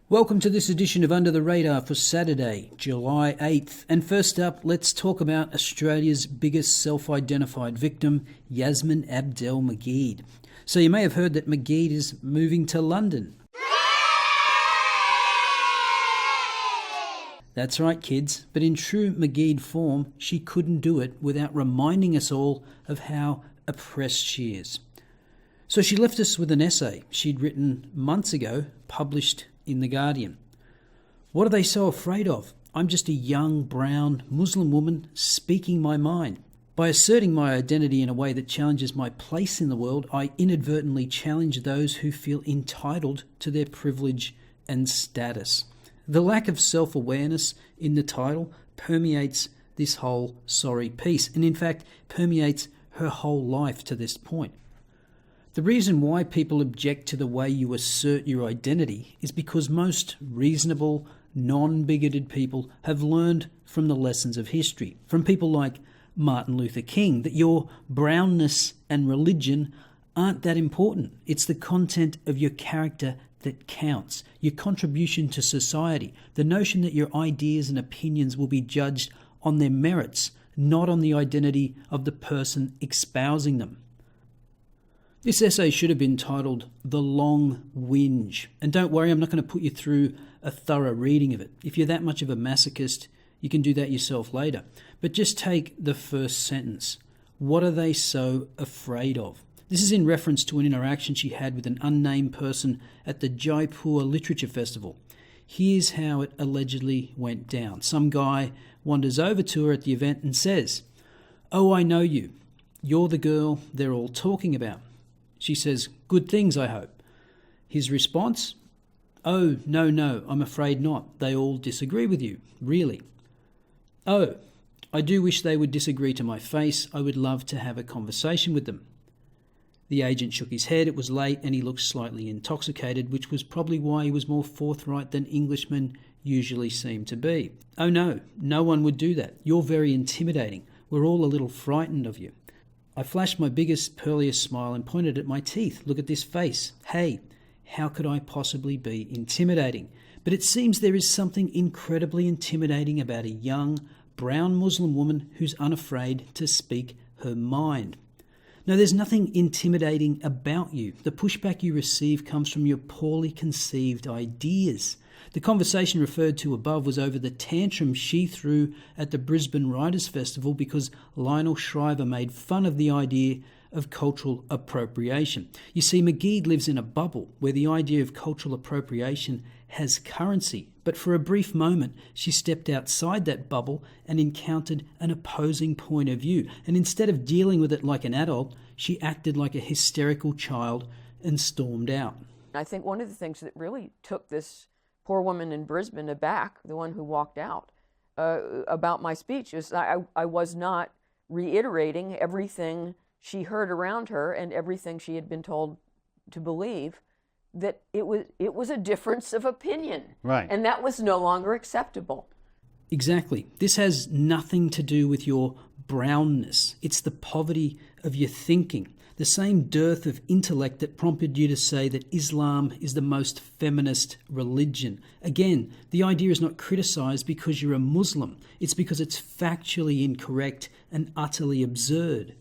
Welcome to this edition of Under the Radar for Saturday, July 8th. And first up, let's talk about Australia's biggest self-identified victim, Yasmin Abdel-Magid. So you may have heard that Magid is moving to London. That's right, kids, but in true Magid form, she couldn't do it without reminding us all of how oppressed she is. So she left us with an essay she'd written months ago, published in The Guardian. What are they so afraid of? I'm just a young, brown, Muslim woman speaking my mind. By asserting my identity in a way that challenges my place in the world, I inadvertently challenge those who feel entitled to their privilege and status. The lack of self-awareness in the title permeates this whole sorry piece, and in fact permeates her whole life to this point. The reason why people object to the way you assert your identity is because most reasonable, non-bigoted people have learned from the lessons of history, from people like Martin Luther King, that your brownness and religion aren't that important. It's the content of your character that counts, your contribution to society, the notion that your ideas and opinions will be judged on their merits, not on the identity of the person espousing them. This essay should have been titled The Long Whinge. And don't worry, I'm not going to put you through a thorough reading of it. If you're that much of a masochist, you can do that yourself later. But just take the first sentence. What are they so afraid of? This is in reference to an interaction she had with an unnamed person at the Jaipur Literature Festival. Here's how it allegedly went down. Some guy wanders over to her at the event and says, "Oh, I know you. You're the girl they're all talking about." She says, "Good things, I hope." His response, "Oh, no, I'm afraid not. They all disagree with you, really." "Oh, I do wish they would disagree to my face. I would love to have a conversation with them." The agent shook his head. It was late and he looked slightly intoxicated, which was probably why he was more forthright than Englishmen usually seem to be. "Oh no one would do that. You're very intimidating. We're all a little frightened of you." I flashed my biggest, pearliest smile and pointed at my teeth. "Look at this face. Hey, how could I possibly be intimidating?" But it seems there is something incredibly intimidating about a young, brown Muslim woman who's unafraid to speak her mind. No, there's nothing intimidating about you. The pushback you receive comes from your poorly conceived ideas. The conversation referred to above was over the tantrum she threw at the Brisbane Writers' Festival because Lionel Shriver made fun of the idea of cultural appropriation. You see, Magid lives in a bubble where the idea of cultural appropriation has currency. But for a brief moment, she stepped outside that bubble and encountered an opposing point of view. And instead of dealing with it like an adult, she acted like a hysterical child and stormed out. I think one of the things that really took this poor woman in Brisbane aback, the one who walked out, about my speech, is I was not reiterating everything she heard around her and everything she had been told to believe, that it was a difference of opinion. Right. And that was no longer acceptable. Exactly. This has nothing to do with your brownness. It's the poverty of your thinking. The same dearth of intellect that prompted you to say that Islam is the most feminist religion. Again, the idea is not criticized because you're a Muslim. It's because it's factually incorrect and utterly absurd.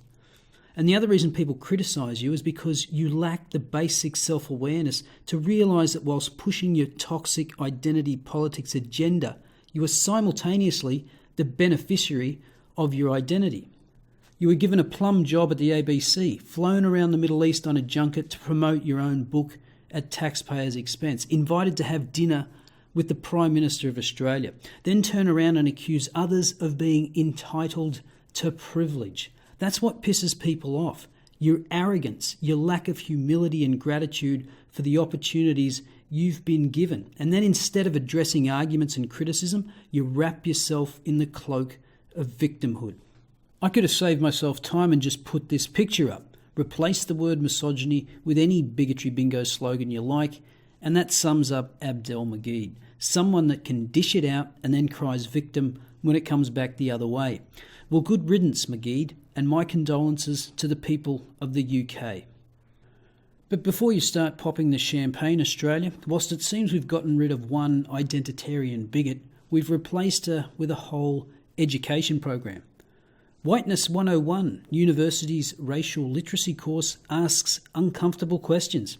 And the other reason people criticize you is because you lack the basic self-awareness to realize that whilst pushing your toxic identity politics agenda, you are simultaneously the beneficiary of your identity. You were given a plum job at the ABC, flown around the Middle East on a junket to promote your own book at taxpayers' expense, invited to have dinner with the Prime Minister of Australia, then turn around and accuse others of being entitled to privilege. That's what pisses people off. Your arrogance, your lack of humility and gratitude for the opportunities you've been given. And then instead of addressing arguments and criticism, you wrap yourself in the cloak of victimhood. I could have saved myself time and just put this picture up. Replace the word misogyny with any bigotry bingo slogan you like, and that sums up Abdel-Magid. Someone that can dish it out and then cries victim when it comes back the other way. Well, good riddance, Magid, and my condolences to the people of the UK. But before you start popping the champagne, Australia, whilst it seems we've gotten rid of one identitarian bigot, we've replaced her with a whole education program. Whiteness 101, University's racial literacy course, asks uncomfortable questions.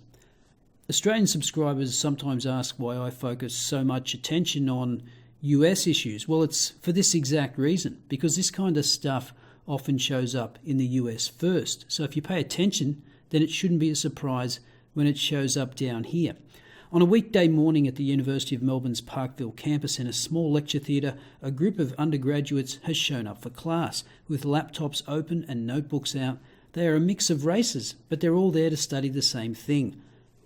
Australian subscribers sometimes ask why I focus so much attention on US issues. Well, it's for this exact reason, because this kind of stuff often shows up in the US first. So if you pay attention, then it shouldn't be a surprise when it shows up down here. On a weekday morning at the University of Melbourne's Parkville campus in a small lecture theatre, a group of undergraduates has shown up for class, with laptops open and notebooks out. They are a mix of races, but they're all there to study the same thing: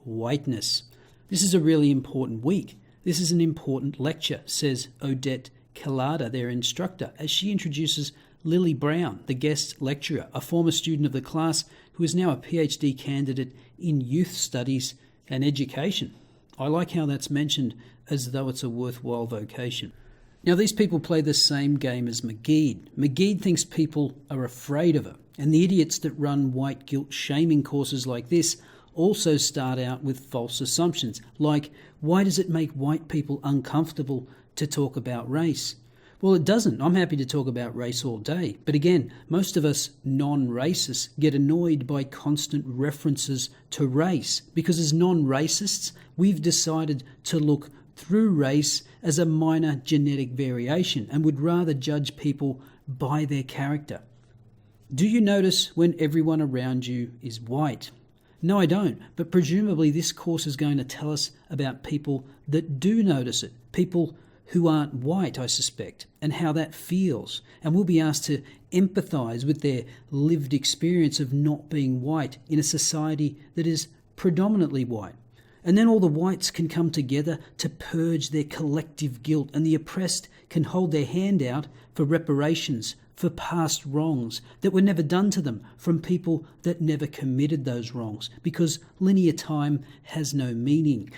whiteness. This is a really important week. This is an important lecture, says Odette Collada, their instructor, as she introduces Lily Brown, the guest lecturer, a former student of the class who is now a PhD candidate in youth studies and education. I like how that's mentioned as though it's a worthwhile vocation. Now, these people play the same game as Magid. Magid thinks people are afraid of her, and the idiots that run white guilt shaming courses like this also start out with false assumptions, like, why does it make white people uncomfortable to talk about race? Well, it doesn't. I'm happy to talk about race all day. But again, most of us non-racists get annoyed by constant references to race because as non-racists, we've decided to look through race as a minor genetic variation and would rather judge people by their character. Do you notice when everyone around you is white? No, I don't. But presumably this course is going to tell us about people that do notice it, people who aren't white, I suspect, and how that feels. And we'll be asked to empathise with their lived experience of not being white in a society that is predominantly white. And then all the whites can come together to purge their collective guilt, and the oppressed can hold their hand out for reparations for past wrongs that were never done to them from people that never committed those wrongs, because linear time has no meaning.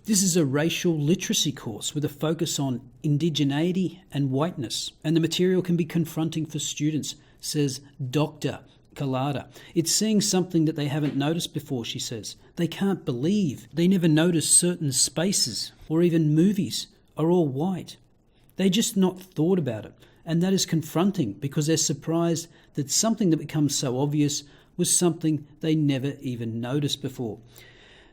This is a racial literacy course with a focus on indigeneity and whiteness, and the material can be confronting for students, says Dr. Collada. It's seeing something that they haven't noticed before, she says. They can't believe they never noticed certain spaces or even movies are all white. They just not thought about it, and that is confronting because they're surprised that something that becomes so obvious was something they never even noticed before.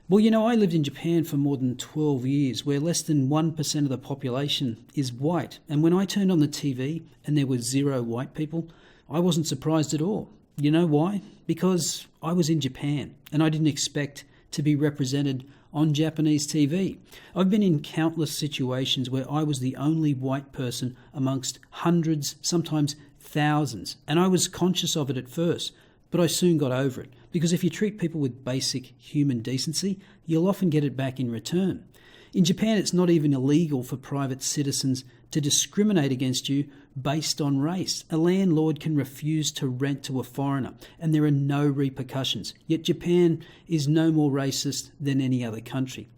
Well, you know, I lived in Japan for more than 12 years, where less than 1% of the population is white. And when I turned on the TV and there were 0 white people, I wasn't surprised at all. You know why? Because I was in Japan and I didn't expect to be represented on Japanese TV. I've been in countless situations where I was the only white person amongst hundreds, sometimes thousands, and I was conscious of it at first. But I soon got over it, because if you treat people with basic human decency, you'll often get it back in return. In Japan, it's not even illegal for private citizens to discriminate against you based on race. A landlord can refuse to rent to a foreigner, and there are no repercussions. Yet Japan is no more racist than any other country.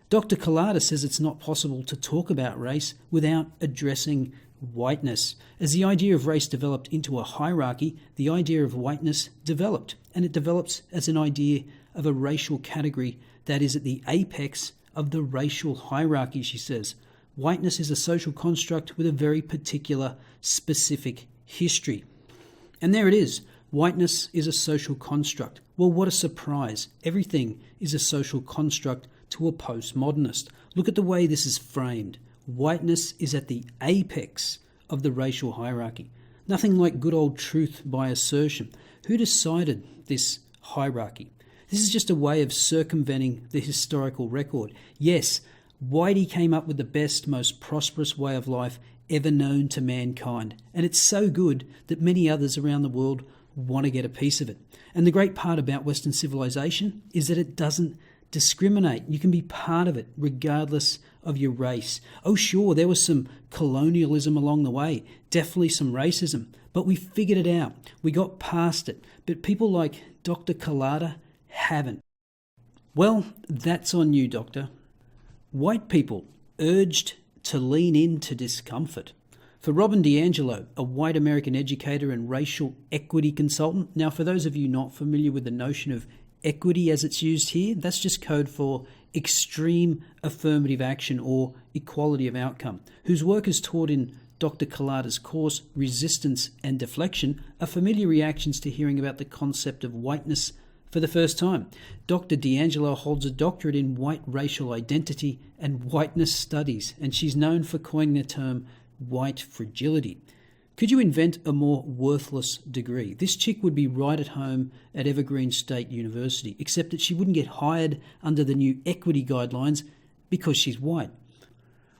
Dr. Collada says it's not possible to talk about race without addressing whiteness. As the idea of race developed into a hierarchy, the idea of whiteness developed, and it develops as an idea of a racial category that is at the apex of the racial hierarchy, she says. Whiteness is a social construct with a very particular, specific history. And there it is. Whiteness is a social construct. Well, what a surprise. Everything is a social construct to a postmodernist. Look at the way this is framed. Whiteness is at the apex of the racial hierarchy. Nothing like good old truth by assertion. Who decided this hierarchy? This is just a way of circumventing the historical record. Yes, Whitey came up with the best, most prosperous way of life ever known to mankind. And it's so good that many others around the world want to get a piece of it. And the great part about Western civilization is that it doesn't discriminate. You can be part of it regardless of your race. Oh, sure, there was some colonialism along the way, definitely some racism, but we figured it out. We got past it. But people like Dr. Collada haven't. Well, that's on you, Doctor. White people urged to lean into discomfort. For Robin DiAngelo, a white American educator and racial equity consultant. Now, for those of you not familiar with the notion of equity as it's used here, that's just code for extreme affirmative action or equality of outcome, whose work is taught in Dr. Collada's course, Resistance and Deflection, are familiar reactions to hearing about the concept of whiteness for the first time. Dr. D'Angelo holds a doctorate in white racial identity and whiteness studies, and she's known for coining the term white fragility. Could you invent a more worthless degree? This chick would be right at home at Evergreen State University, except that she wouldn't get hired under the new equity guidelines because she's white.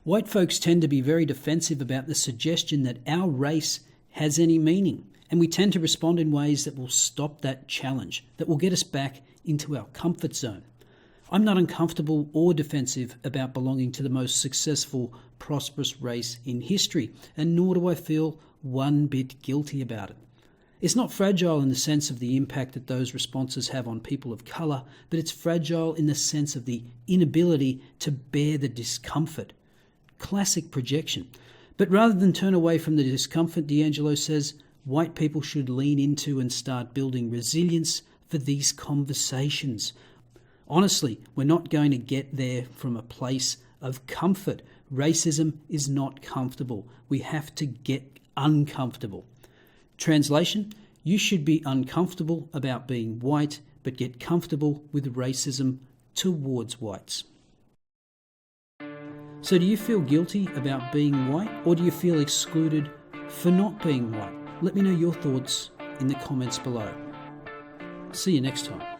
White folks tend to be very defensive about the suggestion that our race has any meaning, and we tend to respond in ways that will stop that challenge, that will get us back into our comfort zone. I'm not uncomfortable or defensive about belonging to the most successful, prosperous race in history, and nor do I feel one bit guilty about it. It's not fragile in the sense of the impact that those responses have on people of colour, but it's fragile in the sense of the inability to bear the discomfort. Classic projection. But rather than turn away from the discomfort, D'Angelo says, white people should lean into and start building resilience for these conversations. Honestly, we're not going to get there from a place of comfort. Racism is not comfortable. We have to get uncomfortable. Translation, you should be uncomfortable about being white, but get comfortable with racism towards whites. So do you feel guilty about being white, or do you feel excluded for not being white? Let me know your thoughts in the comments below. See you next time.